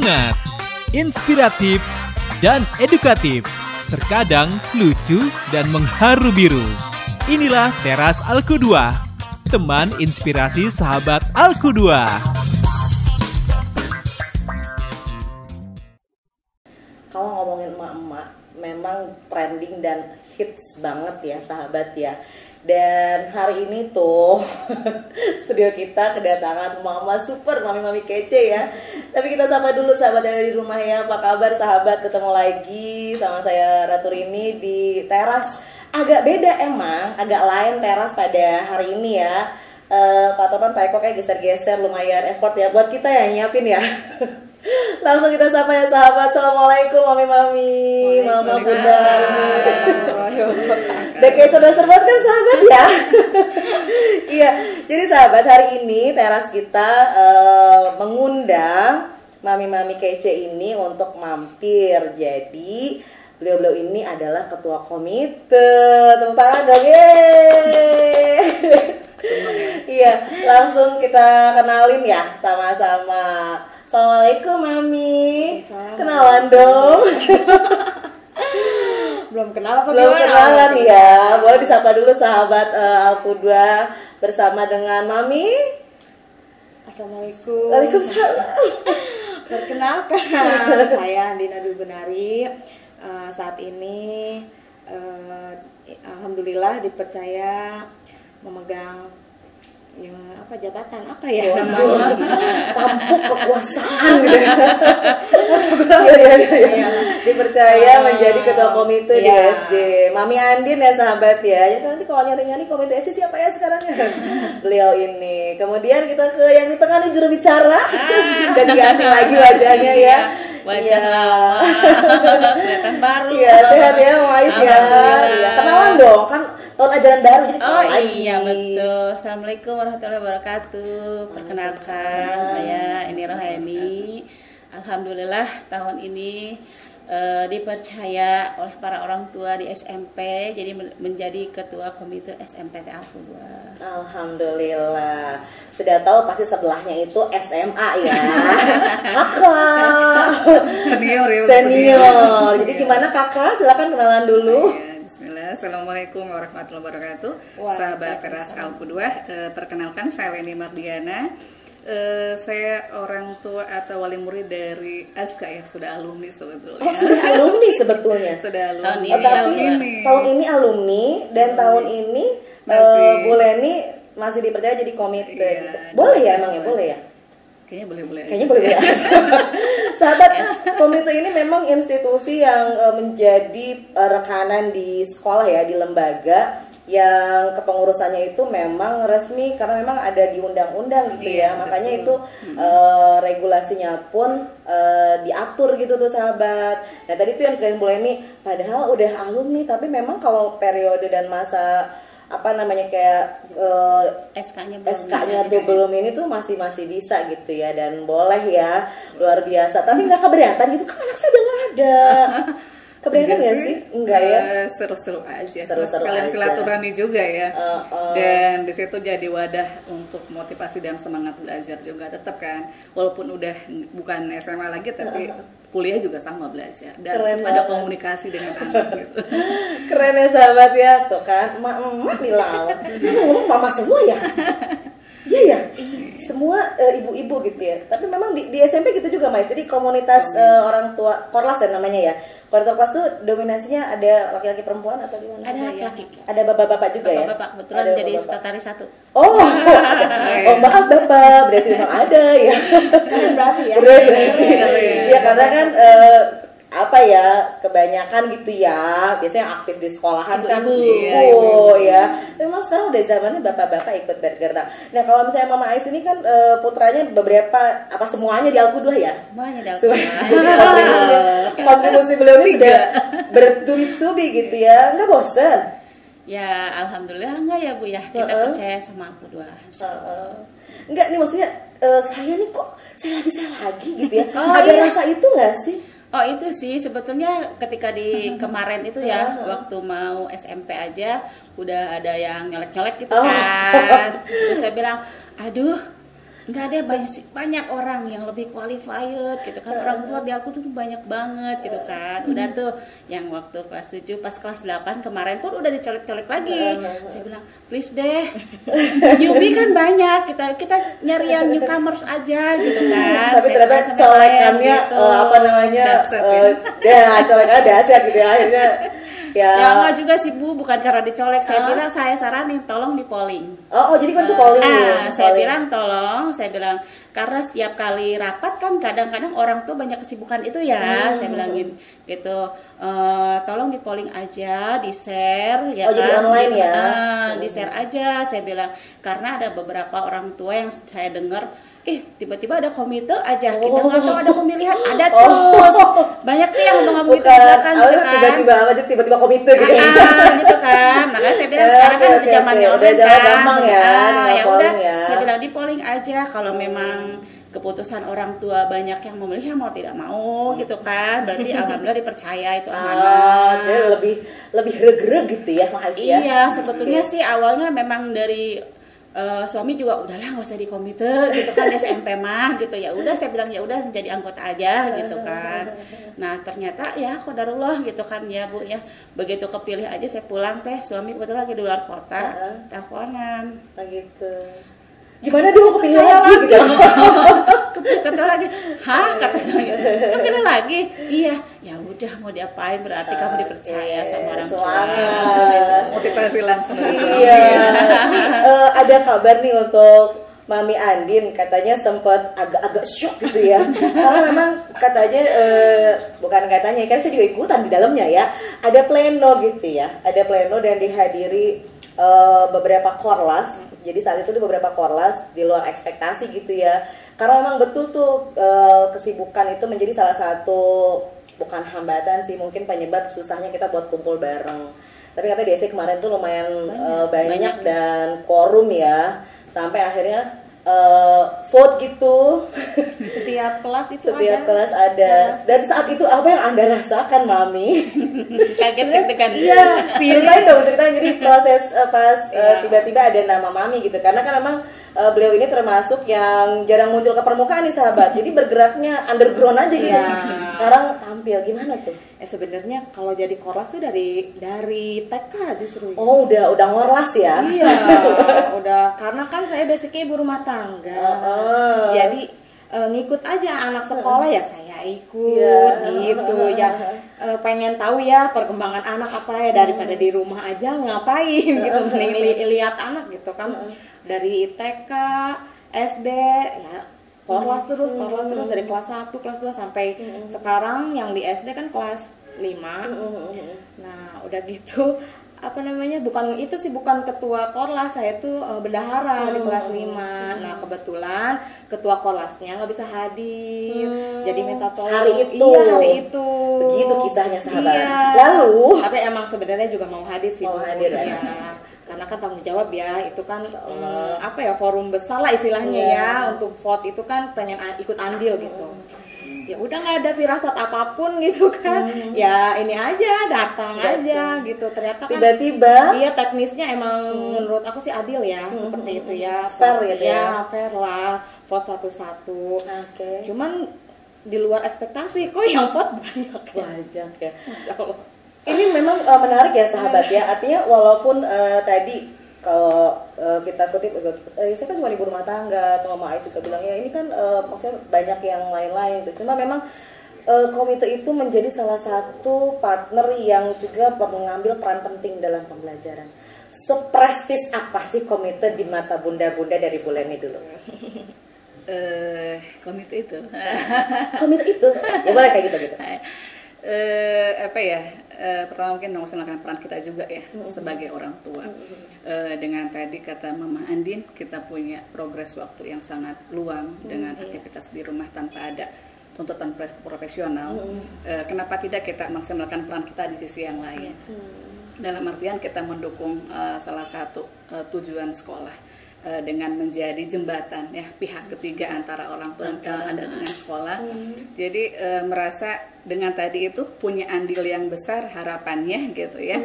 hangat, inspiratif, dan edukatif. Terkadang lucu dan mengharu biru. Inilah Teras Alku2, teman inspirasi sahabat Alku2. Kalau ngomongin emak-emak, memang trending dan hits banget ya sahabat ya. Dan hari ini tuh studio kita kedatangan mama super, mami-mami kece ya. Tapi kita sapa dulu sahabat yang ada di rumah ya. Apa kabar sahabat? Ketemu lagi sama saya Ratu Rini di teras. Agak beda emang, agak lain teras pada hari ini ya. Pak Topan, Pak Eko kayak geser-geser, lumayan effort ya buat kita ya nyiapin ya. Langsung kita sapa ya sahabat. Assalamualaikum mami-mami, mama bunda. Udah kayak cerdas banget kan sahabat ya. Iya, jadi sahabat hari ini teras kita mengundang mami-mami kece ini untuk mampir. Jadi beliau-beliau ini adalah ketua komite. Tepuk tangan dong, yeay. Iya, langsung kita kenalin ya sama-sama. Assalamualaikum mami. Kenalan dong. Belum kenal apa Belum gimana? kenalan ya. Boleh disapa dulu sahabat Alku2 bersama dengan mami. Assalamualaikum. Waalaikumsalam. Perkenalkan, saya Dina Dubenari. Saat ini alhamdulillah dipercaya memegang yang jabatan apa ya namanya, tampuk kekuasaan gitu ya. Iya. Dipercaya menjadi ketua komite di SD. Mami Andin ya sahabat ya. Jadi nanti kalau nyari-nyari komite SD siapa ya sekarang ya? Beliau ini. Kemudian kita ke yang di tengah nih, juru bicara. Dan dikasih lagi wajahnya ya. Wajah kelihatan baru. Iya, sehat ya Mais ya. Iya, kenalan dong kan tahun ajaran baru jadi Oh lagi. iya betul. Assalamualaikum warahmatullahi wabarakatuh. Perkenalkan saya Eni Rohani. Alhamdulillah tahun ini dipercaya oleh para orang tua di SMP jadi menjadi ketua komite SMPT Alku2. Alhamdulillah. Sudah tahu pasti sebelahnya itu SMA ya. Kakak. Senior ya. Senior. Jadi gimana kakak? Silakan kenalan dulu. Bismillah, Assalamualaikum warahmatullahi wabarakatuh. Waalaikumsalam. Sahabat Teras Alku2, perkenalkan saya Leni Mardiana. Saya orang tua atau wali murid dari ASKA ya, sudah alumni sebetulnya. Oh, sudah alumni sebetulnya. Sudah alumni. Tahun ini. Tahun ini alumni dan tahun ini Bu Leni masih dipercaya jadi komite. Iya, Gitu. Boleh ya emangnya, boleh ya? Kayaknya boleh-boleh. Kayaknya boleh ya. Sahabat, komite ini memang institusi yang menjadi rekanan di sekolah ya, di lembaga yang kepengurusannya itu memang resmi karena memang ada di undang-undang gitu ya. Makanya betul. itu regulasinya pun diatur gitu tuh sahabat. Nah tadi tuh yang selain Bu Leni, padahal udah alumni tapi memang kalau periode dan masa kayak SK-nya tuh belum ini tuh masih bisa gitu ya, dan boleh ya, luar biasa. Tapi nggak keberatan gitu kan, anak saya udah nggak ada. Keberatan nggak sih? Enggak ya? Seru-seru aja. Seru-seru Sekalian aja. silaturahmi juga ya. Dan di situ jadi wadah untuk motivasi dan semangat belajar juga tetap kan. Walaupun udah bukan SMA lagi tapi kuliah juga sama belajar dan Keren ada banget. komunikasi dengan anak gitu. Keren ya sahabat ya, tuh kan emak-emak dilawat. Ngomong mama semua ya. Iya ya, semua ibu-ibu gitu ya. Tapi memang di SMP gitu juga Mas. Jadi komunitas orang tua Korlas ya namanya ya. Komunitas Korlas tuh dominasinya ada laki-laki perempuan atau gimana? Ada laki-laki. Ada bapak-bapak juga ya. Bapak kebetulan Ada jadi bapak-bapak. sekretaris satu. Oh, ada. Oh maaf bapak, berarti memang ada ya. Berarti ya. Berarti. Keren. Ya karena kan kebanyakan gitu ya, biasanya yang aktif di sekolahan kan Ibu-ibu. ya. Memang sekarang udah zamannya bapak-bapak ikut bergerak. Nah kalau misalnya Mama Ais ini kan putranya beberapa, semuanya di Alku2 ya? Semuanya di Jadi Alku2. kontribusi beliau ini sudah bertubi-tubi gitu ya, nggak bosen? Ya alhamdulillah enggak ya Bu ya. Kita percaya sama Alku2. Enggak nih maksudnya saya nih kok saya lagi gitu ya. Oh, Ada iya. rasa itu nggak sih? Oh itu sih sebetulnya ketika di kemarin itu ya waktu mau SMP aja udah ada yang nyolek-nyolek gitu kan. Terus saya bilang, aduh nggak ada banyak orang yang lebih qualified gitu kan. Orang tua di aku tuh banyak banget gitu kan. Udah tuh yang waktu kelas 7 pas kelas 8 kemarin pun udah dicolek-colek lagi. Saya bilang please deh, newbie kan banyak, kita nyari yang newcomers aja gitu kan. Tapi ternyata colekannya gitu. apa namanya colekannya dahsyat gitu ya akhirnya. Ya enggak juga sih Bu, bukan cara dicolek. Saya bilang, saya saranin tolong di polling. Oh jadi kan itu polling. Saya bilang tolong, saya bilang karena setiap kali rapat kan kadang-kadang orang tuh banyak kesibukan itu ya. Saya bilang gitu, tolong di polling aja, di share ya kan. Jadi online ya. Di share aja, saya bilang karena ada beberapa orang tua yang saya dengar tiba-tiba ada komite aja, kita nggak tahu ada pemilihan, ada terus banyak tuh yang ngomong gitu kan, tiba-tiba komite gitu gitu kan. Makanya saya bilang sekarang kan udah zamannya online kan, gampang ya udah saya bilang di polling aja, kalau memang keputusan orang tua banyak yang memilih ya mau tidak mau gitu kan, berarti alhamdulillah dipercaya itu amanah. Lebih reg-reg gitu ya Mas ya. Iya, sebetulnya sih awalnya memang dari suami juga udahlah nggak usah di komite gitu kan, SMP mah gitu ya udah, saya bilang ya udah menjadi anggota aja gitu kan. Nah ternyata ya qadarullah gitu kan ya Bu ya, begitu kepilih aja saya pulang suami kebetulan lagi di luar kota, teleponan gitu. Gimana dia mau kepilih lagi gitu? Kata lagi, kata saya, kepilih lagi? Iya, ya udah mau diapain, berarti kamu dipercaya sama orang tua. Motivasi langsung. Iya. Ada kabar nih untuk Mami Andin, katanya sempat agak-agak shock gitu ya, karena memang katanya bukan katanya, kan saya juga ikutan di dalamnya ya, ada pleno gitu ya, ada pleno dan dihadiri beberapa korlas. Jadi saat itu di beberapa korlas di luar ekspektasi gitu ya, karena memang betul tuh kesibukan itu menjadi salah satu, bukan hambatan sih, mungkin penyebab susahnya kita buat kumpul bareng. Tapi katanya di SC kemarin tuh lumayan banyak dan quorum ya, sampai akhirnya vote gitu. Setiap kelas itu setiap kelas ada. Dan saat itu apa yang Anda rasakan Mami? Kaget deg-degan. Iya, ceritain dong, jadi proses pas tiba-tiba ada nama Mami gitu, karena kan memang beliau ini termasuk yang jarang muncul ke permukaan nih sahabat, jadi bergeraknya underground aja gitu. Sekarang tampil gimana tuh? Sebenarnya kalau jadi korlas tuh dari TK justru. Oh udah ngorlas ya? Iya, udah, karena kan saya basicnya ibu rumah tangga, jadi ngikut aja anak sekolah ya saya ikut gitu ya, pengen tahu ya perkembangan anak apa ya, daripada di rumah aja ngapain gitu, mending lihat anak gitu kan. Dari TK, SD ya korlas terus dari kelas 1, kelas 2 sampai sekarang yang di SD kan kelas 5. Nah udah gitu apa namanya, bukan ketua korlas, saya tuh bendahara di kelas 5. Nah kebetulan ketua korlasnya nggak bisa hadir, jadi minta tolong hari itu. Begitu kisahnya sahabat. Iya. Lalu tapi emang sebenarnya juga mau hadir sih, ya. Karena kan tanggung jawab ya, itu kan forum besar lah istilahnya ya, untuk vote itu kan pengen ikut andil gitu. Ya udah nggak ada firasat apapun gitu kan, ya ini aja datang aja gitu. Ternyata kan tiba-tiba iya, teknisnya emang menurut aku sih adil ya, seperti itu ya, fair gitu ya, fair lah, vote satu-satu. Cuman di luar ekspektasi kok yang vote banyak ya. Masya Allah. Ini memang menarik ya sahabat ya, artinya walaupun tadi kalau kita kutip, saya kan cuma ibu rumah tangga, atau Mama Ais juga bilang ya ini kan maksudnya banyak yang lain-lain gitu. Cuma memang komite itu menjadi salah satu partner yang juga mengambil peran penting dalam pembelajaran. Seprestis apa sih komite di mata bunda-bunda dari Bu Leni dulu? Komite itu. Komite itu, ya boleh kayak gitu. Pertama mungkin melaksanakan peran kita juga ya sebagai orang tua. Dengan tadi kata Mama Andin, kita punya progres waktu yang sangat luang dengan aktivitas di rumah tanpa ada tuntutan profesional. Kenapa tidak kita maksimalkan peran kita di sisi yang lain? Dalam artian kita mendukung salah satu tujuan sekolah dengan menjadi jembatan ya, pihak ketiga antara orang tua dan dengan sekolah. Jadi merasa dengan tadi itu punya andil yang besar harapannya gitu ya.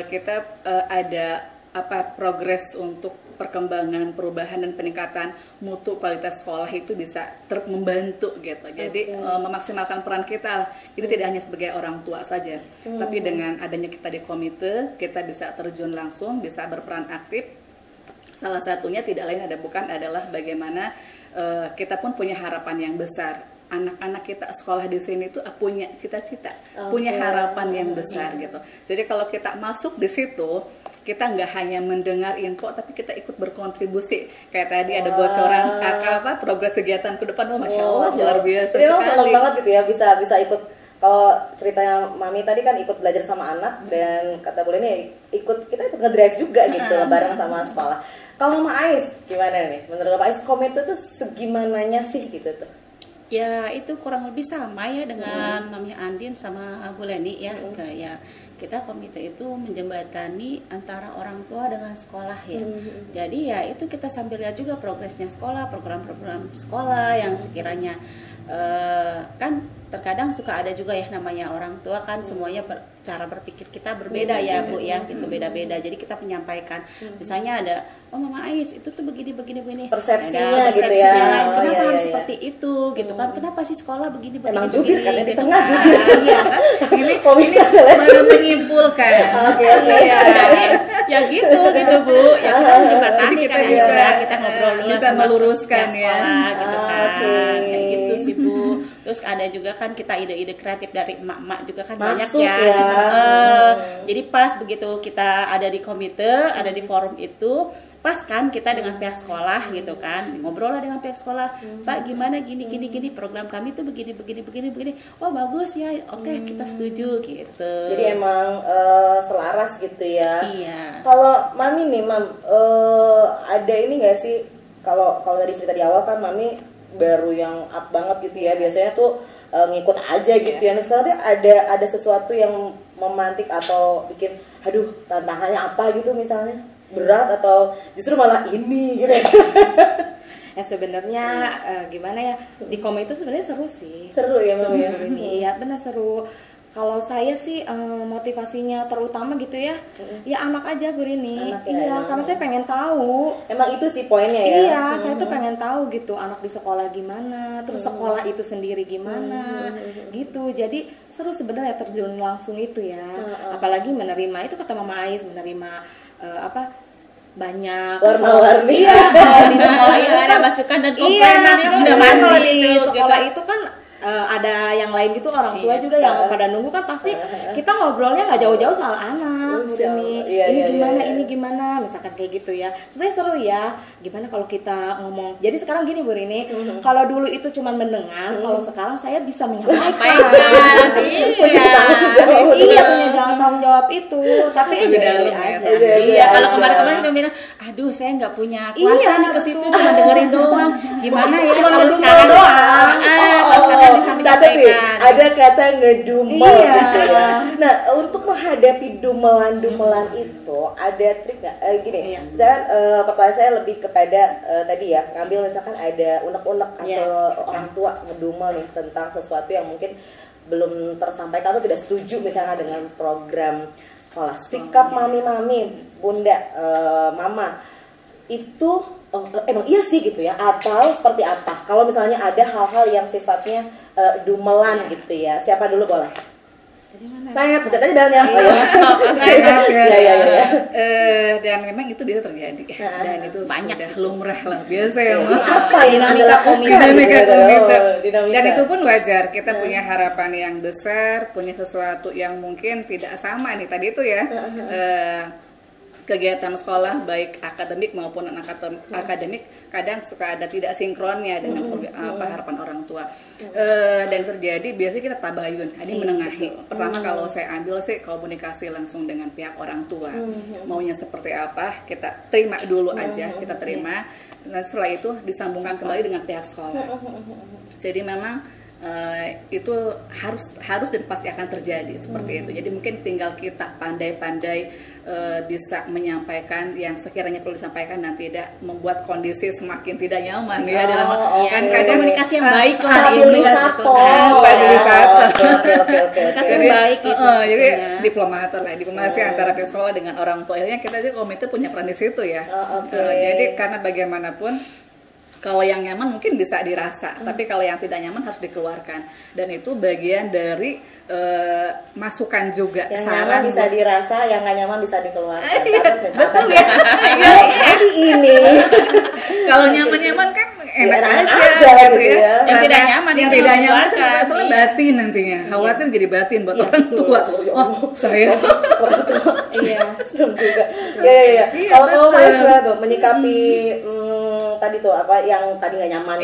Kita ada progres untuk perkembangan, perubahan dan peningkatan mutu kualitas sekolah itu bisa membantu gitu. Jadi memaksimalkan peran kita. Jadi tidak hanya sebagai orang tua saja, tapi dengan adanya kita di komite, kita bisa terjun langsung, bisa berperan aktif. Salah satunya tidak lain adalah bagaimana kita pun punya harapan yang besar. Anak-anak kita sekolah di sini tuh punya cita-cita, punya harapan yang besar gitu. Jadi kalau kita masuk di situ, kita nggak hanya mendengar info, tapi kita ikut berkontribusi. Kayak tadi ada bocoran progres kegiatan ke depan, masya Allah luar biasa sekali. Jadi senang banget gitu ya bisa ikut. Kalau ceritanya Mami tadi kan ikut belajar sama anak dan kata Bu Leni kita ikut ngedrive juga gitu bareng sama sekolah. Kalau Mama Ais gimana nih? Menurut Mama Ais komite tuh segimananya sih gitu tuh? Ya itu kurang lebih sama ya dengan Mami Andin sama Bu Leni ya. Kayak kita komite itu menjembatani antara orang tua dengan sekolah ya. Jadi ya itu kita sambil lihat juga progresnya sekolah, program-program sekolah yang sekiranya kan terkadang suka ada juga ya namanya orang tua kan semuanya cara berpikir kita berbeda ya Bu ya gitu, beda-beda. Jadi kita menyampaikan misalnya ada Mama Ais itu tuh begini persepsinya gitu ya lain. Kenapa harus seperti itu gitu kan, kenapa sih sekolah begini emang jubir kan ya, di gitu tengah kan. jubir ini baru menyimpulkan oke. Ya gitu Bu ya kita menjembatani kita kan bisa kita ngobrol dulu bisa sama meluruskan ya sekolah, gitu kan kayak gitu sih Bu. Terus ada juga kan kita ide-ide kreatif dari emak-emak juga kan banyak ya. Gitu. Jadi pas begitu kita ada di komite, ada di forum itu, pas kan kita dengan pihak sekolah gitu kan, ngobrol lah dengan pihak sekolah, Pak gimana gini program kami tuh begini, oh bagus ya, oke, kita setuju gitu. Jadi emang selaras gitu ya. Iya. Kalau Mami nih ada ini nggak sih, kalau dari cerita di awal kan Mami baru yang up banget gitu ya, biasanya tuh ngikut aja gitu ya. Nah sekarang tuh ada sesuatu yang memantik atau bikin aduh tantangannya apa gitu misalnya, berat atau justru malah ini gitu. Ya sebenarnya gimana ya, di komite itu sebenarnya seru sih. Seru ya Mami ya. Iya benar seru. Kalau saya sih motivasinya terutama gitu ya, ya anak aja Bu Rini. Iya, karena saya pengen tahu. Emang itu sih poinnya ya. Iya, saya tuh pengen tahu gitu anak di sekolah gimana, terus sekolah itu sendiri gimana, gitu. Jadi seru sebenarnya terjun langsung itu ya. Apalagi menerima itu kata Mama Ais, menerima banyak warna-warni. Iya, di sekolah itu ada masukan dan komplainan itu udah mantap di sekolah itu kan. Ada yang lain gitu orang tua juga yang pada nunggu kan pasti kita ngobrolnya nggak jauh-jauh soal anak ini gimana misalkan kayak gitu ya. Sebenarnya seru ya, gimana kalau kita ngomong. Jadi sekarang gini Bu Rini, kalau dulu itu cuma mendengar, kalau sekarang saya bisa menyampaikan. Iya punya tanggung jawab itu, tapi dalam aja. Iya, kalau kemarin-kemarin cuma bilang, aduh saya nggak punya kuasa nih ke situ, cuma dengerin doang. Gimana ya kalau sekarang doang? Kalau sekarang bisa menyampaikan. Ada kata ngedumel gitu ya. Nah untuk menghadapi dumelan itu ada trik nggak? Gini, pertanyaan saya lebih kepada tadi ya, ngambil misalkan ada unek-unek atau orang tua ngedumel nih tentang sesuatu yang mungkin belum tersampaikan atau tidak setuju misalnya dengan program sekolah. Sikap mami-mami, bunda, mama itu emang iya sih gitu ya, atau seperti apa? Kalau misalnya ada hal-hal yang sifatnya dumelan gitu ya, siapa dulu boleh? Sangat pencet aja dalamnya. Dan memang itu bisa terjadi dan itu banyak sudah lumrah lah biasa ya. Apa dinamika komite? Dan itu pun wajar, kita punya harapan yang besar, punya sesuatu yang mungkin tidak sama nih tadi itu ya. Kegiatan sekolah baik akademik maupun non akademik kadang suka ada tidak sinkronnya dengan harapan orang tua, dan terjadi biasanya kita tabayun, ini menengahi. Pertama kalau saya ambil sih komunikasi langsung dengan pihak orang tua, maunya seperti apa kita terima dulu aja, dan setelah itu disambungkan kembali dengan pihak sekolah. Jadi memang itu harus dan pasti akan terjadi seperti itu. Jadi mungkin tinggal kita pandai-pandai bisa menyampaikan yang sekiranya perlu disampaikan dan tidak membuat kondisi semakin tidak nyaman ya dalam kan kadang komunikasi yang baik lah stabilisator. Komunikasi yang baik gitu. Jadi diplomasi antara pihak sekolah dengan orang tua. Akhirnya kita juga komite punya peran di situ ya. Jadi karena bagaimanapun kalau yang nyaman mungkin bisa dirasa, tapi kalau yang tidak nyaman harus dikeluarkan. Dan itu bagian dari masukan juga. Yang saran nyaman bisa dirasa, yang nggak nyaman bisa dikeluarkan. Betul ya. Jadi ini. Kalau nyaman-nyaman kan enak aja gitu ya. Yang tidak nyaman yang tidak nyaman itu masalah batin nantinya. Khawatir jadi batin buat orang tua. Oh, saya. Iya, serem juga. Iya. Kalau Mas tuh menyikapi tadi tuh apa yang tadi nggak nyaman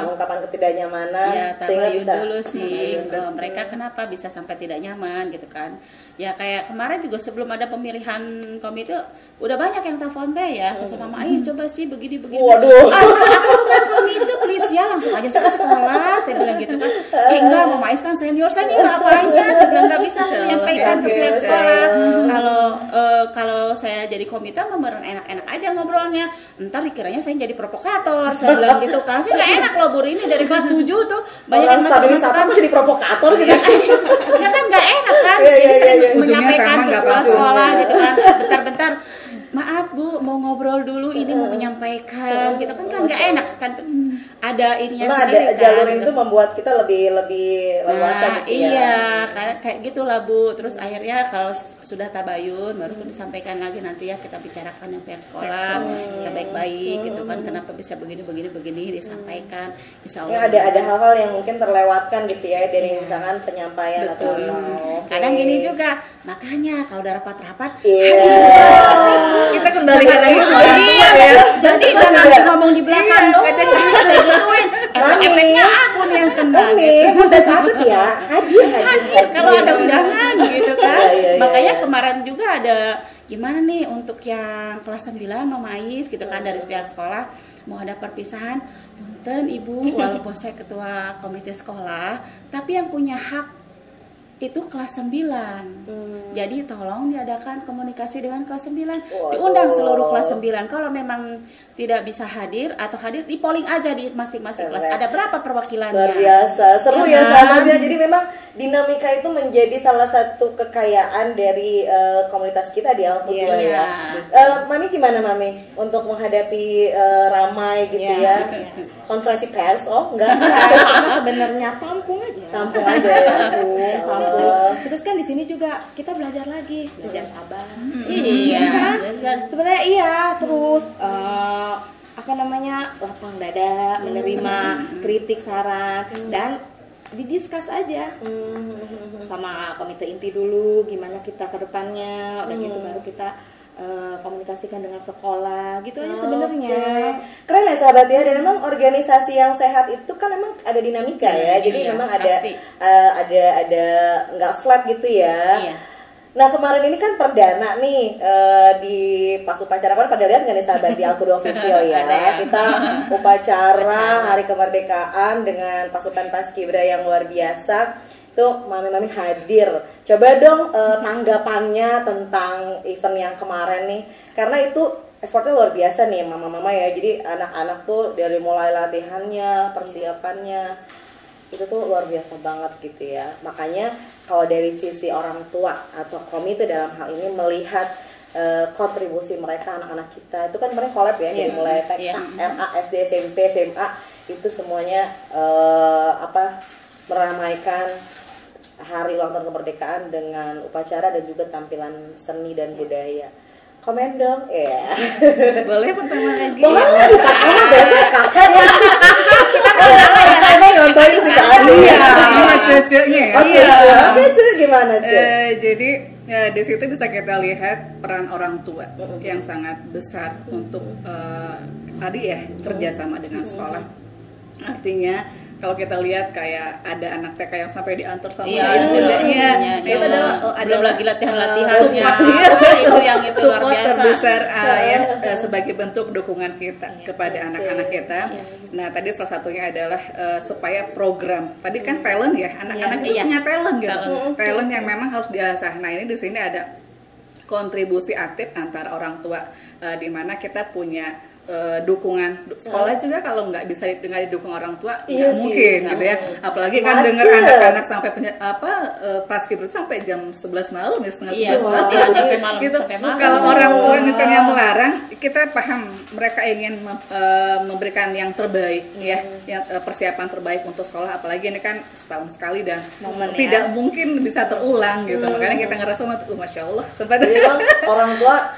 ungkapan ketidaknyamanan sehingga bisa dulu sih mereka kenapa bisa sampai tidak nyaman gitu kan ya kayak kemarin juga sebelum ada pemilihan komite udah banyak yang telepon teh ya ke Mama Ais coba sih begini waduh aku bukan komite please ya langsung aja ke sekolah saya bilang gitu kan enggak Mama Ais kan senior apanya saya bilang nggak bisa menyampaikan ke pihak sekolah kalau saya jadi komite memang enak-enak aja ngobrolnya ntar dikiranya saya jadi provokator saya bilang gitu kan saya nggak enak loh Bu ini dari kelas 7 tuh banyak yang stabilisator tuh jadi provokator gitu ya kan nggak enak kan jadi saya menyampaikan ke kepala sekolah gitu kan bentar maaf Bu mau ngobrol dulu ini mau menyampaikan gitu kan nggak enak kan ada ininya sendiri kan jalur itu membuat kita lebih leluasa gitu ya iya kayak gitulah Bu terus akhirnya kalau sudah tabayun baru tuh disampaikan lagi nanti ya kita bicarakan yang pihak sekolah kita baik-baik gitu kan kenapa bisa begini disampaikan insya Allah ada hal-hal yang mungkin terlewatkan gitu ya dari misalkan penyampaian atau kadang gini juga makanya kalau udah rapat-rapat kita kembali lagi jadi jangan ngomong di belakang dong saya gituin efeknya aku nih yang kena udah catat ya hadir kalau ada undangan gitu kan makanya kemarin juga ada gimana nih untuk yang kelas 9 Mama Ais gitu kan dari pihak sekolah mau ada perpisahan punten Ibu walaupun saya ketua komite sekolah tapi yang punya hak itu kelas 9 jadi tolong diadakan komunikasi dengan kelas 9 diundang seluruh kelas 9 kalau memang tidak bisa hadir atau hadir di polling aja di masing-masing kelas ada berapa perwakilannya luar biasa seru ya sahabatnya jadi memang dinamika itu menjadi salah satu kekayaan dari komunitas kita di Alku 2 ya Mami gimana Mami untuk menghadapi ramai gitu ya konferensi pers enggak sebenarnya tampung aja ya terus kan di sini juga kita belajar sabar iya kan sebenarnya iya terus lapang dada menerima kritik saran dan didiskus aja sama komite inti dulu gimana kita ke depannya udah gitu baru kita komunikasikan dengan sekolah gitu aja sebenarnya. Keren ya sahabat ya dan memang organisasi yang sehat itu kan memang ada dinamika ya jadi memang ada nggak flat gitu ya. Nah kemarin ini kan perdana nih di pas upacara kan pada lihat nggak nih sahabat di Alku 2 Official ya kita upacara Hari Kemerdekaan dengan pasukan Paskibra yang luar biasa tuh mami hadir coba dong tanggapannya tentang event yang kemarin nih karena itu effortnya luar biasa nih mama ya jadi anak-anak tuh dari mulai latihannya persiapannya itu tuh luar biasa banget gitu ya makanya kalau dari sisi orang tua atau komite dalam hal ini melihat kontribusi mereka anak-anak kita itu kan mereka collab ya dari mulai TK, RA, SD, SMP, SMA itu semuanya meramaikan Hari Ulang Tahun Kemerdekaan dengan upacara dan juga tampilan seni dan budaya. Komen dong, Boleh pertama lagi. Boleh, pertama bebas kakak ya. Kita kenal ya, karena nontonin si Kak Adi ya. Gimana ceceknya? Cece gimana Ce? Jadi di situ bisa kita lihat peran orang tua yang sangat besar untuk tadi ya kerjasama dengan sekolah. Artinya kalau kita lihat kayak ada anak TK yang sampai diantar sama ibundanya, itu adalah belum lagi latihan-latihannya, support, support terbesar sebagai bentuk dukungan kita kepada anak-anak kita. Nah tadi salah satunya adalah supaya program tadi kan talent ya, anak-anak itu punya talent gitu, talent yang memang harus diasah. Nah ini di sini ada kontribusi aktif antara orang tua, di mana kita punya dukungan sekolah juga. Kalau nggak bisa dengan didukung orang tua nggak mungkin gitu ya, apalagi kan dengar anak-anak sampai paskibra sampai jam 11 malam ya, setengah 11 malam gitu. Kalau orang tua misalnya melarang, kita paham mereka ingin memberikan yang terbaik ya, yang persiapan terbaik untuk sekolah, apalagi ini kan setahun sekali dan tidak mungkin bisa terulang gitu. Makanya kita ngerasa masya Allah sempat orang tua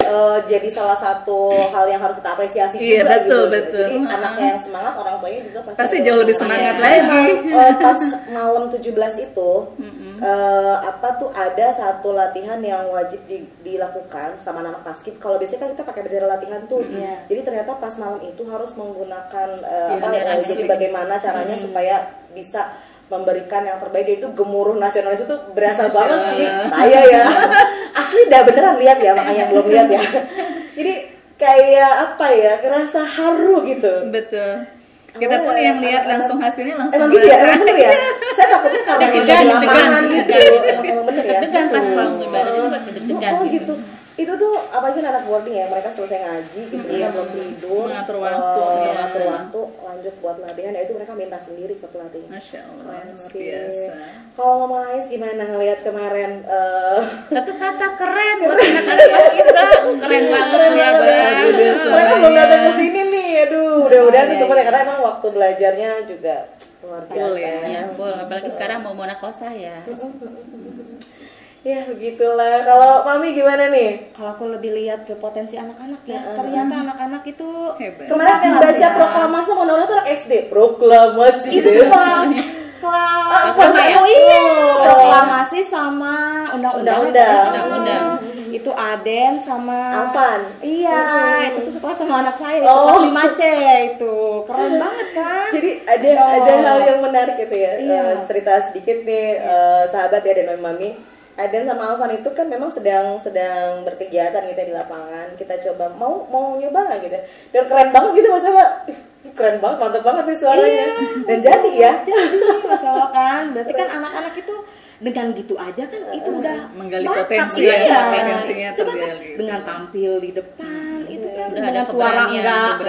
jadi salah satu hal yang harus kita apresiasi. Iya betul gitu. betul. Jadi anaknya yang semangat, orang tuanya juga pasti jauh lebih semangat lagi. Pas malam 17 itu ada satu latihan yang wajib dilakukan sama anak paskib. Kalau biasanya kan kita pakai bendera latihan tuh. Jadi ternyata pas malam itu harus menggunakan jadi bagaimana caranya supaya bisa memberikan yang terbaik. Itu gemuruh nasionalis itu berasa banget sih saya ya. Asli dah beneran lihat ya, makanya belum lihat ya. Jadi kayak kerasa haru gitu. Betul. Kita pun yang lihat langsung hasilnya langsung emang gitu ya, emang bener ya. Saya takutnya karena di lapangan gitu. Emang bener ya. Deg-degan pas pulang ibadah itu deg-degan gitu. Itu tuh apalagi anak boarding ya, mereka selesai ngaji gitu, mereka belum tidur, mengatur waktu, lanjut buat latihan, ya itu mereka minta sendiri ke pelatih. Masya Allah, luar biasa. Kalau Mama Ais gimana ngelihat kemarin? Satu kata keren buat anak-anak paskibra, keren banget ya. Mereka belum datang ke sini nih, aduh, mudah-mudahan sempat ya, karena emang waktu belajarnya juga luar biasa. Ya, apalagi sekarang mau monakosah ya. Ya begitulah. Kalau Mami gimana nih? Kalau aku lebih lihat ke potensi anak-anak ya, ternyata anak-anak itu hebat. Kemarin yang baca proklamasi mau nonton tuh anak SD. Proklamasi itu kelas proklamasi sama undang-undang. Itu Aden sama Alvan. Iya, itu tuh sekolah sama anak saya, itu kelas 5C itu. Keren banget kan? Jadi ada hal yang menarik itu ya. Cerita sedikit nih sahabat ya dan Mami. Aden sama Alvan itu kan memang sedang berkegiatan gitu ya di lapangan. Kita coba mau nyoba nggak gitu. Dan keren banget gitu Mas Mbak. Keren banget, mantap banget nih suaranya. Dan jadi ya. Mas Allah kan. Berarti kan anak-anak itu dengan gitu aja kan itu udah menggali bakat, potensi potensinya tergali. Dengan tampil di depan itu kan udah dengan ada suara enggak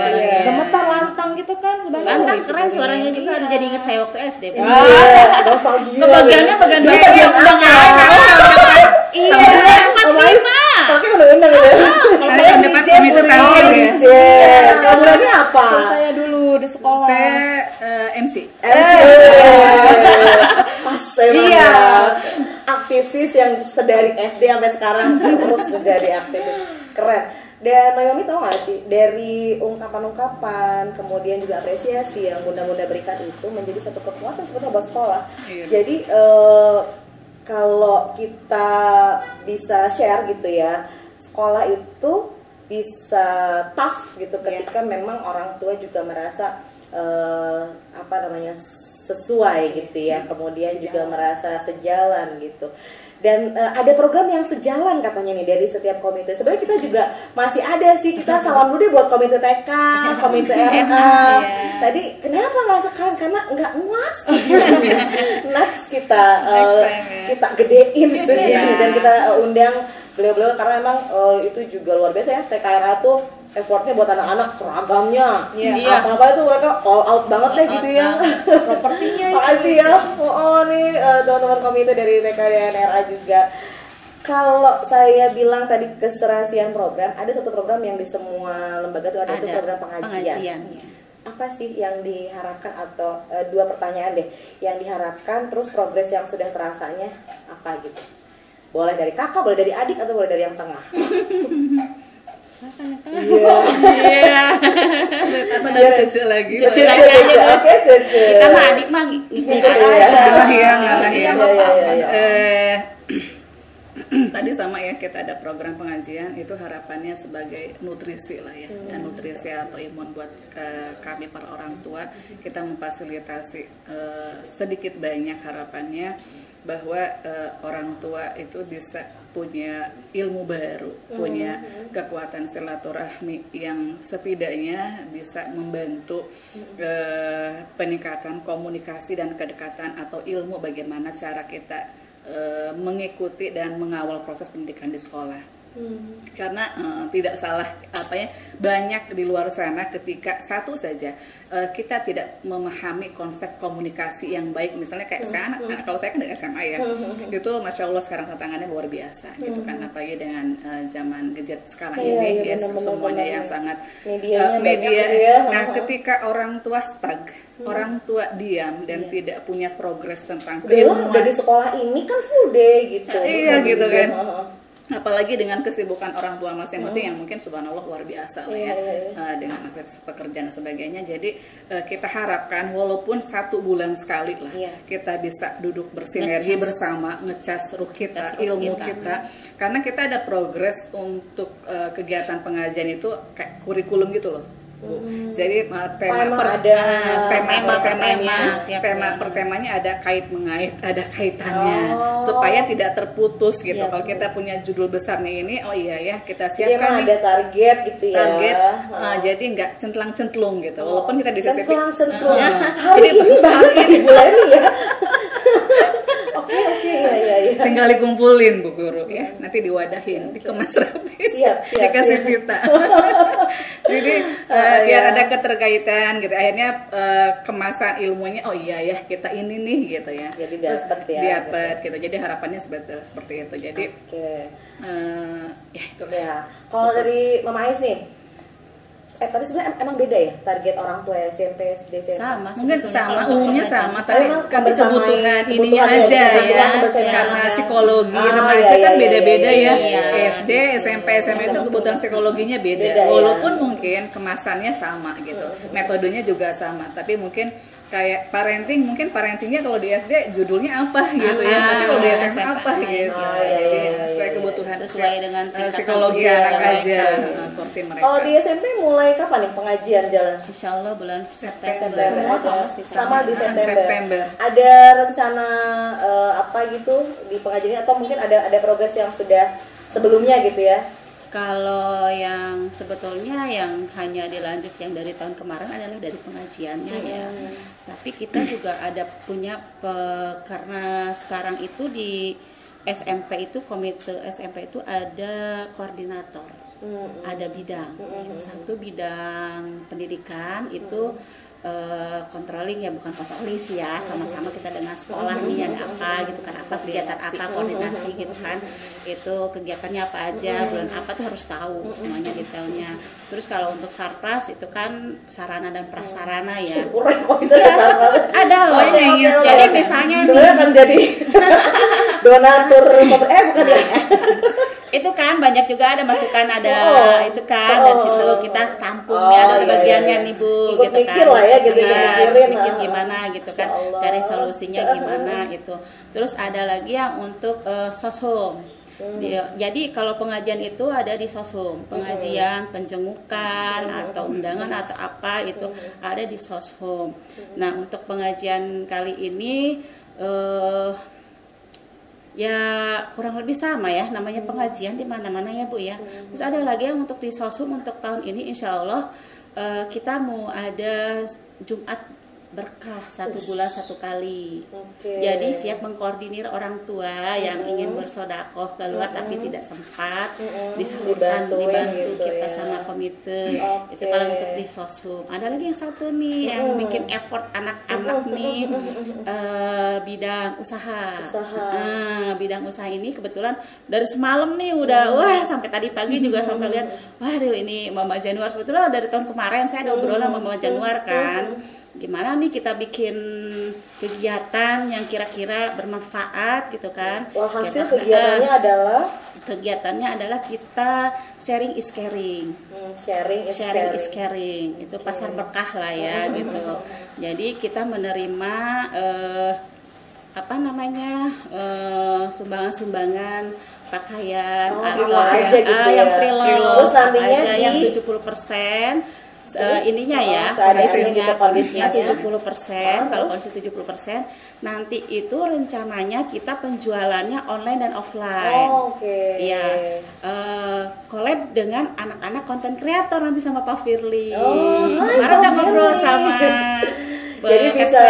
gemetar lantang gitu kan sebenarnya. Lantang keren suaranya juga, jadi inget saya waktu SD. Nostalgia. Kebagiannya bagian dua yang undang Iya. Pakai undang-undang ya. Kalau depan kami itu tampil ya. Kamu ini apa? Saya dulu di sekolah. Saya MC. Pas ya. Aktivis yang sedari SD sampai sekarang terus menjadi aktivis. Keren. Dan Mami tahu nggak sih, dari ungkapan-ungkapan kemudian juga apresiasi yang bunda-bunda berikan itu menjadi satu kekuatan sebetulnya buat sekolah. Jadi kalau kita bisa share gitu ya, sekolah itu bisa tough gitu ketika memang orang tua juga merasa sesuai gitu ya, kemudian juga merasa sejalan gitu. Dan ada program yang sejalan katanya nih dari setiap komite. Sebenarnya kita juga masih ada sih, kita salam dulu deh buat komite TK, komite RA. Tadi kenapa nggak sekarang? Karena nggak muat. Next kita gedein studionya dan kita undang beliau-beliau karena emang itu juga luar biasa ya. TKRA tuh effortnya buat anak-anak, seragamnya, apa-apa itu mereka all out banget deh gitu ya. Propertinya. Makasih ya. Nih teman-teman komite dari TK dan RA juga. Kalau saya bilang tadi keserasian program, ada satu program yang di semua lembaga tuh ada itu program pengajian. Apa sih yang diharapkan atau dua pertanyaan deh yang diharapkan, terus progres yang sudah terasanya apa gitu? Boleh dari kakak, boleh dari adik, atau boleh dari yang tengah? Iya. Atau dari kecil lagi. Cucu lagi aja. Oke, cucu. Kita mah adik mah ngikut aja. Ngalah ya. tadi sama ya, kita ada program pengajian itu harapannya sebagai nutrisi lah ya, nutrisi atau imun buat kami para orang tua. Kita memfasilitasi sedikit banyak harapannya bahwa orang tua itu bisa punya ilmu baru, punya kekuatan silaturahmi yang setidaknya bisa membantu peningkatan komunikasi dan kedekatan atau ilmu bagaimana cara kita mengikuti dan mengawal proses pendidikan di sekolah. Karena tidak salah banyak di luar sana ketika satu saja kita tidak memahami konsep komunikasi yang baik, misalnya kayak sekarang kalau saya kan dari SMA ya, itu masya Allah sekarang tantangannya luar biasa gitu kan, apalagi dengan zaman gadget sekarang ini ya, semuanya yang sangat media. Nah ketika orang tua stuck, orang tua diam dan tidak punya progres tentang keilmuan. Dari sekolah ini kan full day gitu. Iya gitu kan. Apalagi dengan kesibukan orang tua masing-masing yang mungkin subhanallah luar biasa lah ya, dengan aktivitas pekerjaan dan sebagainya. Jadi kita harapkan walaupun 1 bulan sekali lah kita bisa duduk bersinergi bersama, ngecas ruh kita, ilmu kita. Karena kita ada progres untuk kegiatan pengajian itu kayak kurikulum gitu loh. Jadi tema per temanya ada kait mengait, ada kaitannya supaya tidak terputus gitu. Kalau kita punya judul besarnya ini, oh iya ya kita siapkan ada target gitu ya. Jadi nggak centlang-centlung gitu. Walaupun kita di sisi hari ini bahkan di bulan ini ya. Oke, iya. Tinggal dikumpulin Bu Guru ya, nanti diwadahin, dikemas rapi, dikasih pita. Jadi biar ada keterkaitan gitu. Akhirnya kemasan ilmunya, oh iya ya kita ini nih gitu ya. Jadi dapat gitu. Jadi harapannya seperti itu. Jadi ya itu ya. Kalau dari Mama Ais nih, tapi sebenarnya emang beda ya target orang tua SMP, SD, SMA? Sama, mungkin sama, umumnya sama, tapi kebutuhan ininya aja ya, karena psikologi remaja kan beda-beda ya. SD, SMP, SMA itu kebutuhan psikologinya beda, walaupun mungkin kemasannya sama gitu, metodenya juga sama, tapi mungkin kayak parenting, mungkin parentingnya kalau di SD judulnya apa gitu ya, tapi kalau di SMA apa gitu. Jadi sesuai kebutuhan, sesuai dengan psikologi anak aja, porsi mereka. Kalau di SMP mulai kapan nih pengajian jalan? Insya Allah bulan September. Sama di September. Ada rencana apa gitu di pengajiannya, atau mungkin ada progres yang sudah sebelumnya gitu ya? Kalau yang sebetulnya yang hanya dilanjut yang dari tahun kemarin adalah dari pengajiannya ya. Tapi kita juga ada punya karena sekarang itu di SMP itu, komite SMP itu ada koordinator, ada bidang. Satu bidang pendidikan itu controlling ya, bukan kontroling sih ya, sama-sama kita dengan sekolah nih ada apa gitu kan, apa kegiatan apa, koordinasi gitu kan, itu kegiatannya apa aja, bulan apa tuh harus tahu semuanya detailnya. Terus kalau untuk sarpras itu kan sarana dan prasarana ya, kurang kok itu ada loh. Jadi misalnya sebenarnya kan jadi donatur bukan ya. Itu kan banyak juga ada masukan, ada itu kan dari situ kita tampung ya, ada bagiannya nih Bu, gitu kan. Lah ya, gitu, mikir gimana gitu kan, cari solusinya gimana gitu. Terus ada lagi yang untuk soshum. Jadi kalau pengajian itu ada di soshum, pengajian, penjengukan atau undangan atau apa itu ada di soshum. Nah untuk pengajian kali ini ya kurang lebih sama ya, namanya pengajian di mana-mana ya Bu ya. Terus ada lagi yang untuk di soshum untuk tahun ini insya Allah kita mau ada Jumat berkah 1 bulan 1 kali. Jadi siap mengkoordinir orang tua yang ingin bersodakoh keluar tapi tidak sempat, disalurkan, dibantu gitu kita ya, sama komite. Itu kalau untuk di soshum. Ada lagi yang satu nih yang bikin effort anak-anak nih, bidang usaha. Bidang usaha ini kebetulan dari semalam nih udah wah sampai tadi pagi juga sampai lihat, waduh ini Mama Januar, sebetulnya dari tahun kemarin saya ada obrolan sama Mama Januar kan, gimana nih kita bikin kegiatan yang kira-kira bermanfaat gitu kan. Wah, hasil kegiatannya adalah kita sharing is caring. Sharing is caring. Itu pasar berkah lah ya gitu. Jadi kita menerima sumbangan-sumbangan pakaian gitu atau aja gitu yang ya. preload. Terus nantinya aja yang di 70%. Ininya ya, keadaannya gitu, kondisinya kondisinya. 70%. Kalau kondisi 70%, nanti itu rencananya kita penjualannya online dan offline. Oke. Iya, collab dengan anak-anak konten kreator nanti sama Pak Firly. Kemarin udah ngobrol sama jadi bisa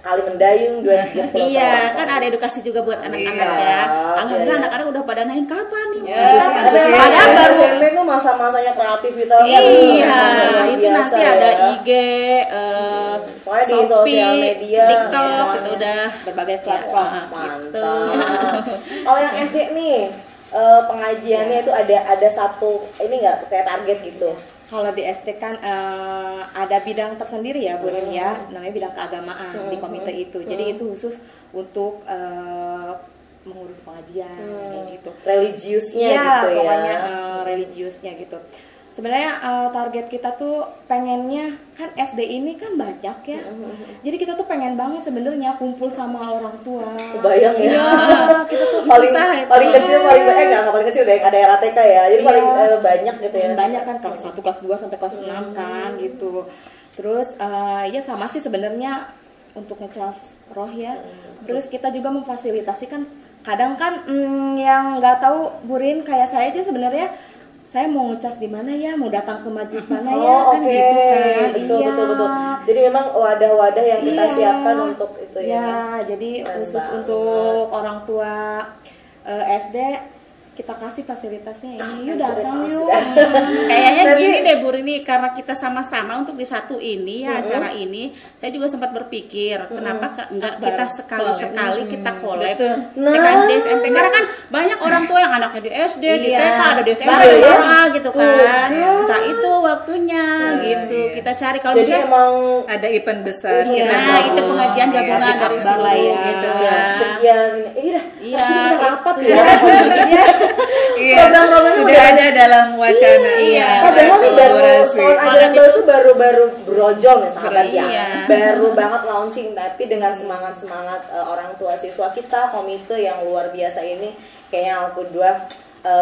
sekali mendayung dua tiga pulau. Iya, kan ada edukasi juga buat anak-anak ya. Alhamdulillah anak-anak udah pada nanyain kapan nih. Padahal baru SMP tuh masa-masanya kreativitas. Iya, itu nanti ada IG, pokoknya di Shopee, sosial media, TikTok, itu udah berbagai platform. Mantap. Kalau yang SD nih pengajiannya itu ada satu ini nggak kayak target gitu? Kalau di SD kan ada bidang tersendiri ya Bu Rini ya, namanya bidang keagamaan di komite itu. Jadi itu khusus untuk mengurus pengajian kayak gitu. Religiusnya Ya, gitu ya. pokoknya religiusnya gitu. Sebenarnya target kita tuh pengennya kan SD ini kan banyak ya. Jadi kita tuh pengen banget sebenarnya kumpul sama orang tua. Kebayang ya. Iya, kita tuh paling kecil paling nggak paling kecil deh, ada RATK ya. Jadi paling banyak gitu ya. Banyak kan kelas 1, kelas 2 sampai kelas 6 kan gitu. Terus ya sama sih sebenarnya untuk ngecas roh ya. Terus kita juga memfasilitasi kan kadang kan yang nggak tahu Burin kayak saya aja sebenarnya saya mau ngecas di mana ya, mau datang ke majelis mana ya, kan gitu kan. Betul. Jadi memang wadah-wadah yang kita siapkan untuk itu ya. Ya, jadi khusus untuk orang tua SD kita kasih fasilitasnya ini, yuk datang yuk. Kayaknya gini deh Bu Rini, karena kita sama-sama untuk di satu ini ya acara ini, saya juga sempat berpikir kenapa enggak kita sekali-sekali kita collab TK SD SMP, karena kan banyak orang tua yang anaknya di SD, di TK, ada di SMP, di SMA gitu kan. Nah itu waktunya gitu kita cari kalau jadi bisa emang ada event besar. nah itu pengajian gabungan dari seluruh gitu ya. Sekian kita rapat ya. Iya, sudah ada dalam wacana. Padahal nih tahun ajaran baru tuh baru brojol nih sahabat ya. Baru banget launching, tapi dengan semangat orang tua siswa kita komite yang luar biasa ini, kayaknya Al-Qudwah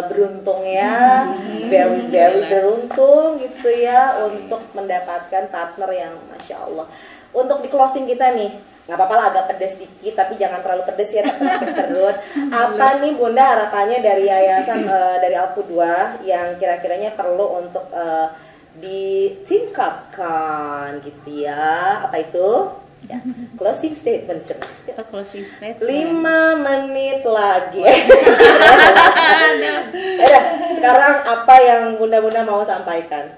beruntung ya, very beruntung gitu ya untuk mendapatkan partner yang masya Allah. Untuk di closing kita nih, nggak apa-apa lah agak pedes dikit, tapi jangan terlalu pedes ya, tapi sakit perut. Apa nih Bunda harapannya dari yayasan dari Al-Qudwah yang kira-kiranya perlu untuk ditingkatkan gitu ya? Apa itu? Ya, closing statement Closing statement. 5 menit lagi. Sekarang apa yang Bunda-bunda mau sampaikan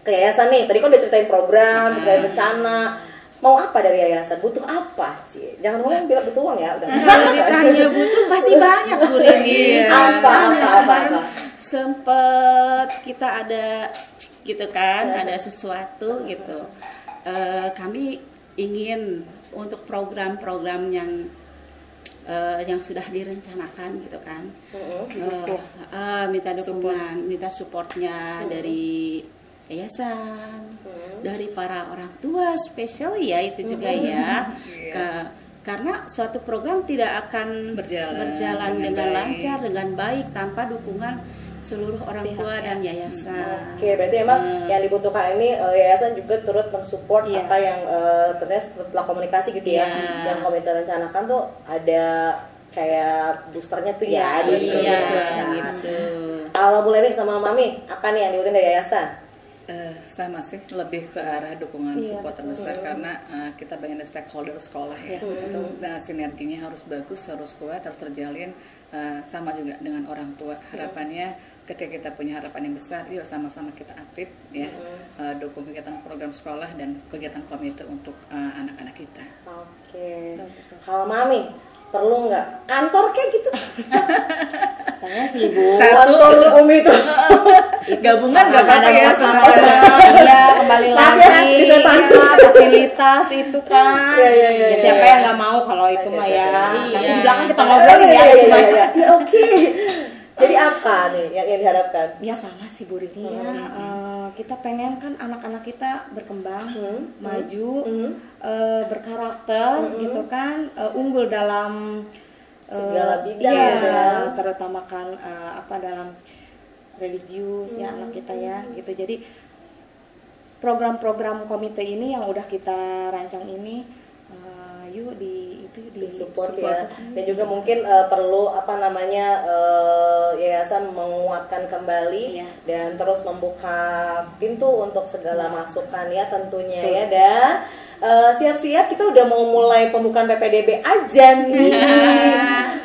ke yayasan nih? Tadi kan udah ceritain program, ceritain rencana. Mau apa dari yayasan? Butuh apa, Ci? Jangan ngomong bilang butuh uang ya, udah. Kalau ditanya butuh pasti banyak Bu Rini. Apa? Sempet kita ada gitu kan, ada sesuatu gitu. Kami ingin untuk program-program yang sudah direncanakan gitu kan, minta dukungan, minta supportnya dari yayasan, dari para orang tua spesial ya itu juga ya, karena suatu program tidak akan berjalan dengan lancar, dengan baik tanpa dukungan seluruh orang tua dan yayasan. Oke, berarti emang yang dibutuhkan ini yayasan juga turut mensupport apa yang ternyata setelah komunikasi gitu ya, yang komite rencanakan tuh ada kayak boosternya tuh ya, gitu. Kalau Bu Leni sama Mami, apa nih yang dibutuhin dari yayasan? Sama sih, lebih ke arah dukungan support terbesar karena kita banyak stakeholder sekolah ya. Nah, sinerginya harus bagus, harus kuat, harus terjalin, sama juga dengan orang tua. Harapannya ketika kita punya harapan yang besar, yuk sama-sama kita aktif ya, dukung kegiatan program sekolah dan kegiatan komite untuk anak-anak kita. Oke. Kalau Mami, perlu nggak kantor kayak gitu? Tanya sih Bu. Kantor Umi itu. Gabungan nggak apa-apa ya sama ya kembali lagi bisa pancu fasilitas itu kan. Ya siapa yang nggak mau kalau itu mah ya. Nanti di belakang kita ngobrolin ya. Ya oke. Jadi apa nih yang diharapkan? Ya sama sih Bu Rini ya. Kita pengen kan anak-anak kita berkembang, maju, berkarakter gitu kan, unggul dalam segala bidang iya, ya. terutama kan dalam religius ya anak kita ya gitu. Jadi program-program komite ini yang udah kita rancang ini yuk di support ya. Dan juga mungkin perlu yayasan menguatkan kembali dan terus membuka pintu untuk segala masukan ya tentunya ya. Dan siap-siap kita udah mau mulai pembukaan PPDB aja nih.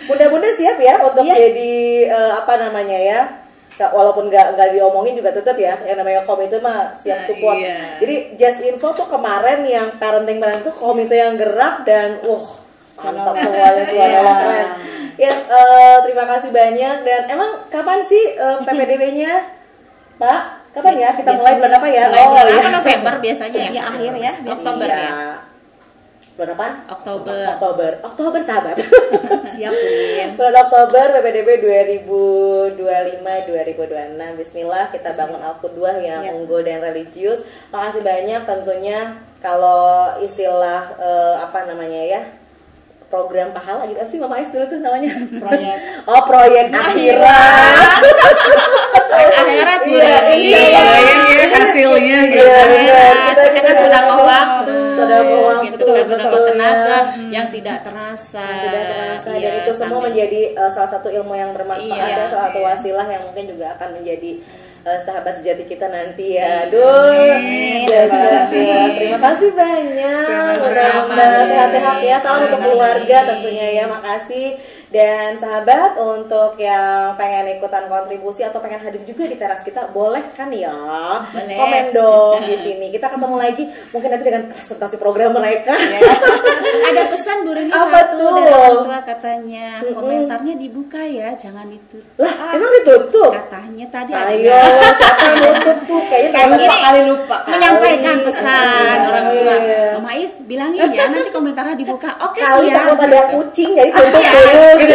Mudah-mudahan siap ya untuk jadi walaupun nggak diomongin juga tetap ya yang namanya komite mah siap support. Jadi just info tuh kemarin yang parenting tuh komite yang gerak dan mantap semuanya keren. Ya terima kasih banyak. Dan emang kapan sih PPDB-nya Pak? Kapan ya kita mulai bulan apa ya? November biasanya ya. Akhir ya. Oktober ya. Bulan apa? Oktober sahabat. Siapin. Bulan Oktober PPDB 2025-2026. Bismillah kita bangun Al-Qudwah yang unggul dan religius. Makasih banyak tentunya. Kalau istilah program pahala gitu apa sih Mama Ais dulu tuh namanya? Proyek akhirat. Akhirat hasilnya gitu. Kita sudah mau waktu. Sudah tenaga yang tidak terasa. Dan itu semua menjadi salah satu ilmu yang bermanfaat dan salah satu wasilah yang mungkin juga akan menjadi sahabat sejati kita nanti ya. Terima kasih banyak. Mudah-mudahan sehat-sehat ya. Salam untuk keluarga tentunya ya. Makasih. Dan sahabat untuk yang pengen ikutan kontribusi atau pengen hadir juga di teras kita, boleh kan ya? Boleh. Komen dong di sini. Kita ketemu lagi mungkin nanti dengan presentasi program mereka. Ada pesan Bu Rini satu dari orang tua katanya, komentarnya dibuka ya, jangan ditutup. Lah, emang ditutup? Katanya tadi Ayo, siapa nutup tuh? Kayaknya kali lupa. Menyampaikan pesan orang tua. Mama Is bilangin ya, nanti komentarnya dibuka. Oke siap. Kali takut ada kucing jadi tutup dulu.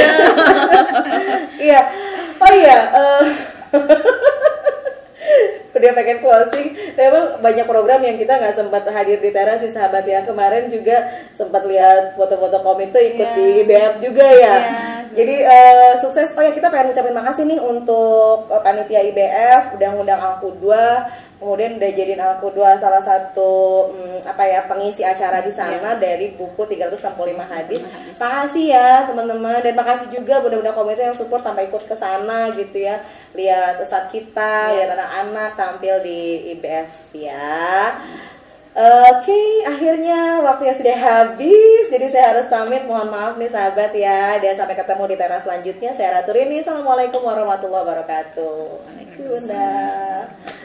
Iya. Oh iya. Udah pengen closing. Memang banyak program yang kita nggak sempat hadir di teras sih sahabat ya. Kemarin juga sempat lihat foto-foto komite ikut di IBF juga ya. Jadi sukses. Oh ya, kita pengen ucapin makasih nih untuk panitia IBF udah ngundang Al-Qudwah. Kemudian udah jadiin Al-Qudwah salah satu pengisi acara di sana dari buku 365 hadis. Makasih ya teman-teman, dan makasih juga budak-budak komite yang support sampai ikut ke sana gitu ya. Lihat ustadz kita, lihat anak-anak tampil di IBF ya. Oke, akhirnya waktunya sudah habis. Jadi saya harus pamit, mohon maaf nih sahabat ya. Dan sampai ketemu di teras selanjutnya. Saya Ratu Rini. Assalamualaikum warahmatullahi wabarakatuh. Waalaikumsalam.